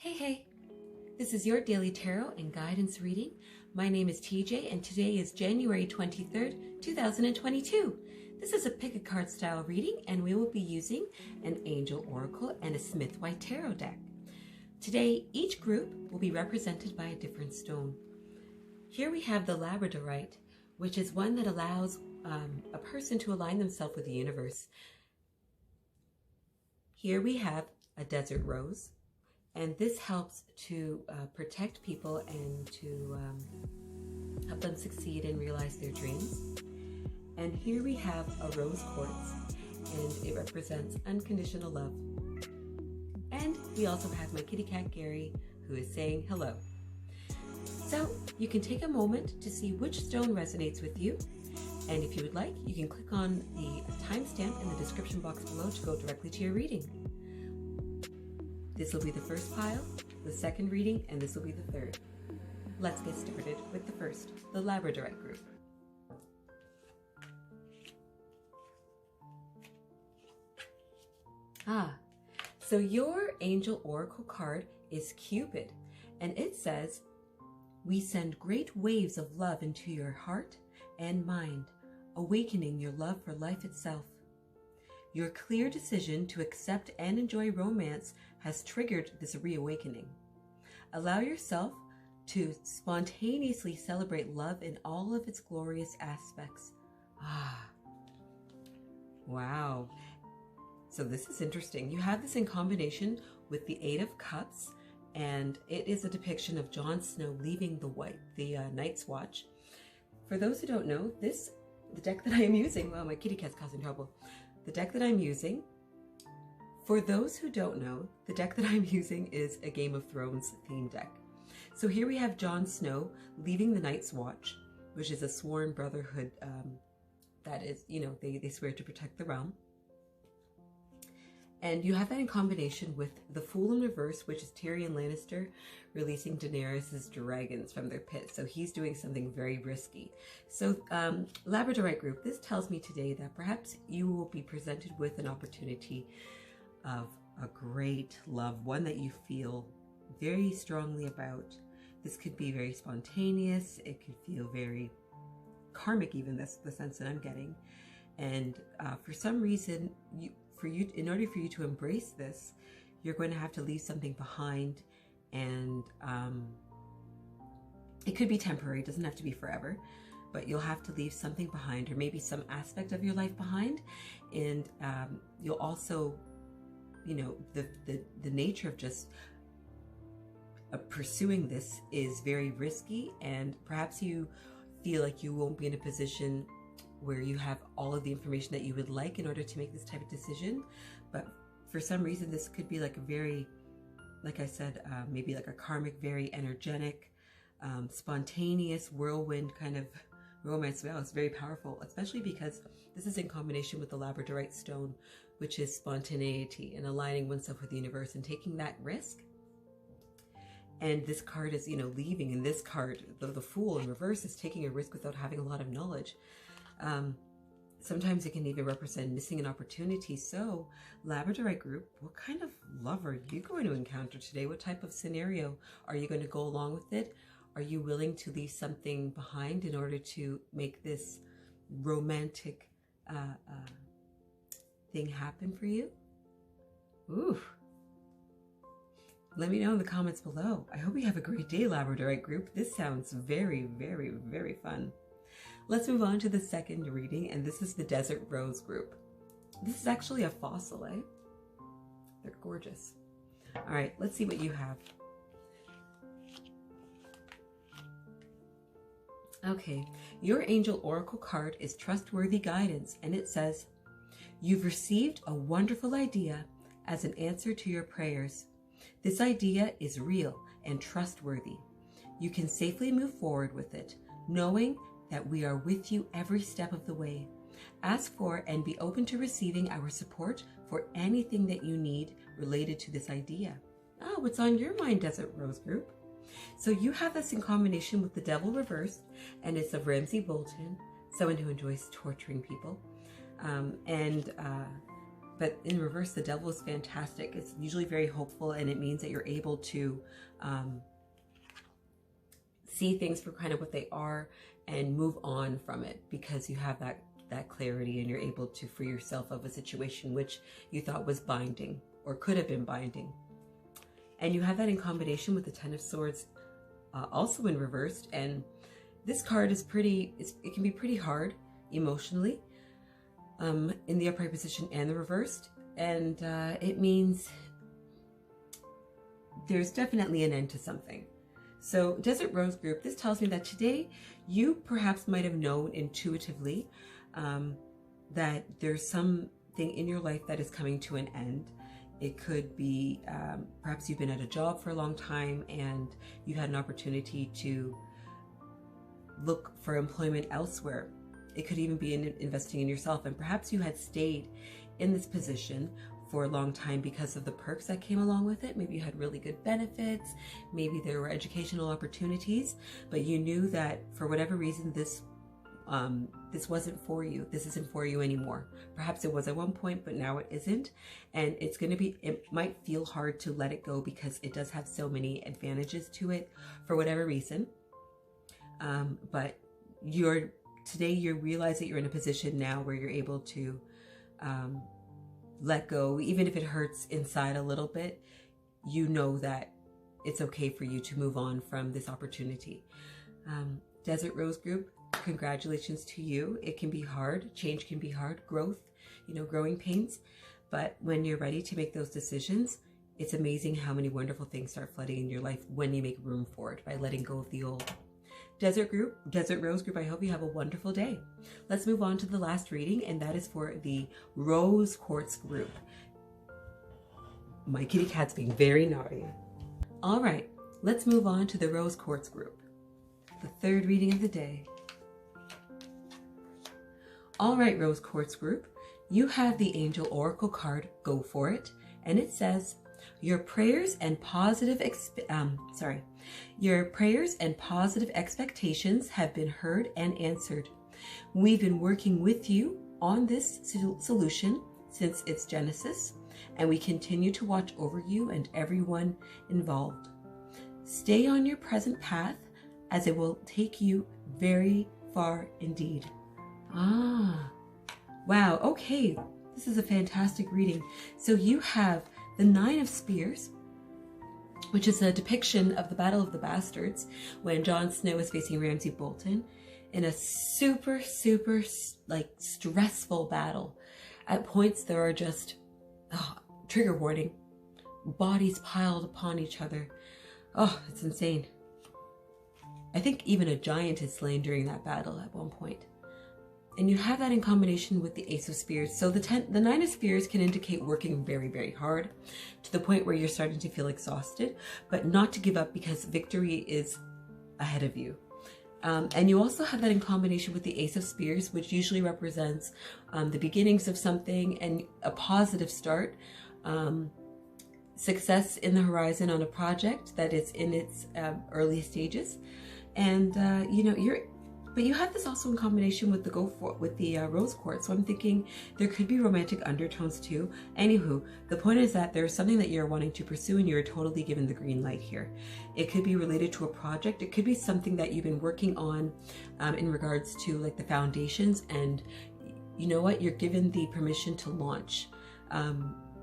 Hey, this is your daily tarot and guidance reading. My name is TJ and today is January 23rd, 2022. This is a pick a card style reading and we will be using an Angel Oracle and a Smith White Tarot deck. Today, each group will be represented by a different stone. Here we have the Labradorite, which is one that allows a person to align themselves with the universe. Here we have a desert rose. And this helps to protect people and to help them succeed and realize their dreams. And here we have a rose quartz, and it represents unconditional love. And we also have my kitty cat Gary, who is saying hello. So you can take a moment to see which stone resonates with you. And if you would like, you can click on the timestamp in the description box below to go directly to your reading. This will be the first pile, the second reading, and this will be the third. Let's get started with the first, the Labradorite group. So your Angel Oracle card is Cupid, and it says, "We send great waves of love into your heart and mind, awakening your love for life itself. Your clear decision to accept and enjoy romance has triggered this reawakening. Allow yourself to spontaneously celebrate love in all of its glorious aspects." Wow. So this is interesting. You have this in combination with the Eight of Cups, and it is a depiction of Jon Snow leaving the Night's Watch. For those who don't know, the deck that I am using, well, my kitty cat's causing trouble. The deck that I'm using, for those who don't know, the deck that I'm using is a Game of Thrones themed deck. So here we have Jon Snow leaving the Night's Watch, which is a sworn brotherhood that is, they swear to protect the realm. And you have that in combination with the Fool in reverse, which is Tyrion Lannister releasing Daenerys' dragons from their pit. So he's doing something very risky. So Labradorite group, this tells me today that perhaps you will be presented with an opportunity of a great love, one that you feel very strongly about. This could be very spontaneous. It could feel very karmic, even. That's the sense that I'm getting. And for some reason, in order for you to embrace this, you're going to have to leave something behind, and it could be temporary. It doesn't have to be forever, but you'll have to leave something behind, or maybe some aspect of your life behind. And you'll also, the nature of just pursuing this is very risky, and perhaps you feel like you won't be in a position where you have all of the information that you would like in order to make this type of decision. But for some reason, this could be like a very, like I said, maybe like a karmic, very energetic, spontaneous whirlwind kind of romance. Wow, it's very powerful, especially because this is in combination with the Labradorite stone, which is spontaneity and aligning oneself with the universe and taking that risk. And this card is, leaving. And this card, the Fool in reverse, is taking a risk without having a lot of knowledge. Sometimes it can even represent missing an opportunity. So Labradorite group, what kind of love are you going to encounter today? What type of scenario are you going to go along with it? Are you willing to leave something behind in order to make this romantic thing happen for you? Ooh. Let me know in the comments below. I hope you have a great day, Labradorite group. This sounds very, very, very fun. Let's move on to the second reading, and this is the Desert Rose group. This is actually a fossil, eh? They're gorgeous. All right, let's see what you have. Okay, your Angel Oracle card is Trustworthy Guidance, and it says, "You've received a wonderful idea as an answer to your prayers. This idea is real and trustworthy. You can safely move forward with it, knowing that we are with you every step of the way. Ask for and be open to receiving our support for anything that you need related to this idea." Oh, what's on your mind, Desert Rose group? So you have this in combination with the Devil reversed, and it's of Ramsay Bolton, someone who enjoys torturing people. but in reverse, the Devil is fantastic. It's usually very hopeful, and it means that you're able to see things for kind of what they are and move on from it, because you have that clarity, and you're able to free yourself of a situation which you thought was binding or could have been binding. And you have that in combination with the Ten of Swords, also in reversed. And this card is it can be pretty hard emotionally, in the upright position and the reversed. And it means there's definitely an end to something. So Desert Rose Group, this tells me that today you perhaps might have known intuitively that there's something in your life that is coming to an end. It could be perhaps you've been at a job for a long time and you had an opportunity to look for employment elsewhere. It could even be in investing in yourself, and perhaps you had stayed in this position for a long time because of the perks that came along with it. Maybe you had really good benefits, maybe there were educational opportunities, but you knew that for whatever reason this wasn't for you. This isn't for you anymore. Perhaps it was at one point, but now it isn't. And it might feel hard to let it go because it does have so many advantages to it for whatever reason. But today you realize that you're in a position now where you're able to let go, even if it hurts inside a little bit. You know that it's okay for you to move on from this opportunity. Desert Rose Group, congratulations to you. It can be hard. Change can be hard. Growth, growing pains. But when you're ready to make those decisions, it's amazing how many wonderful things start flooding in your life when you make room for it by letting go of the old. Desert Rose Group, I hope you have a wonderful day. Let's move on to the last reading, and that is for the Rose Quartz Group. My kitty cat's being very naughty. All right, let's move on to the Rose Quartz Group, the third reading of the day. All right, Rose Quartz Group, you have the Angel Oracle card, Go For It, and it says, your prayers and positive expectations have been heard and answered. We've been working with you on this solution since its genesis, and we continue to watch over you and everyone involved. Stay on your present path, as it will take you very far indeed. Wow, okay. This is a fantastic reading. So you have the Nine of Spears, which is a depiction of the Battle of the Bastards when Jon Snow is facing Ramsay Bolton in a super stressful battle. At points there are just, trigger warning, bodies piled upon each other. Oh, it's insane. I think even a giant is slain during that battle at one point. And you have that in combination with the Ace of Spears. So the Nine of Spears can indicate working very, very hard to the point where you're starting to feel exhausted, but not to give up because victory is ahead of you. And you also have that in combination with the Ace of Spears, which usually represents the beginnings of something and a positive start, success in the horizon on a project that is in its early stages. And, but you have this also in combination with the Rose Quartz. So I'm thinking there could be romantic undertones too. Anywho, the point is that there's something that you're wanting to pursue and you're totally given the green light here. It could be related to a project. It could be something that you've been working on in regards to like the foundations, and you know what? You're given the permission to launch.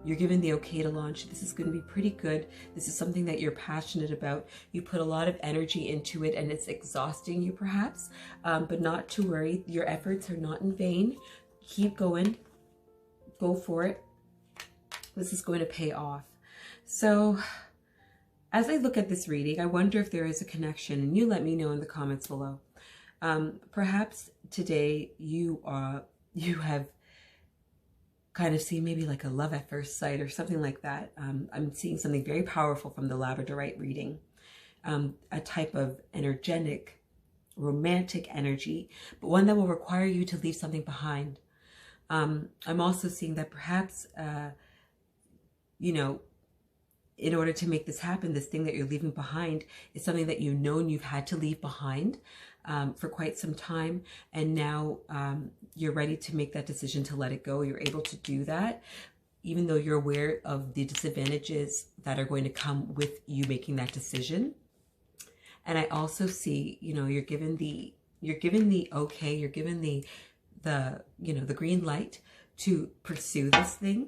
You're given the okay to launch. This is going to be pretty good. This is something that you're passionate about. You put a lot of energy into it and it's exhausting you perhaps, but not to worry. Your efforts are not in vain. Keep going. Go for it. This is going to pay off. So as I look at this reading, I wonder if there is a connection, and you let me know in the comments below. Perhaps today you have kind of see maybe like a love at first sight or something like that. I'm seeing something very powerful from the Labradorite reading, a type of energetic, romantic energy, but one that will require you to leave something behind. I'm also seeing that perhaps, in order to make this happen, this thing that you're leaving behind is something that you've known you've had to leave behind for quite some time, and now you're ready to make that decision to let it go. You're able to do that, even though you're aware of the disadvantages that are going to come with you making that decision. And I also see, you know, you're given the okay, you're given the green light to pursue this thing.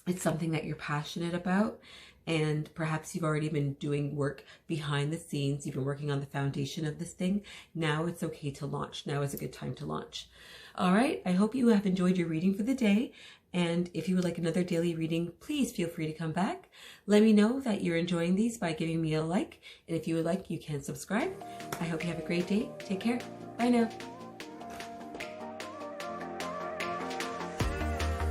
It's something that you're passionate about, and perhaps you've already been doing work behind the scenes. You've been working on the foundation of this thing. Now it's okay to launch. Now is a good time to launch. All right, I hope you have enjoyed your reading for the day. And if you would like another daily reading, please feel free to come back. Let me know that you're enjoying these by giving me a like. And if you would like, you can subscribe. I hope you have a great day. Take care. Bye now.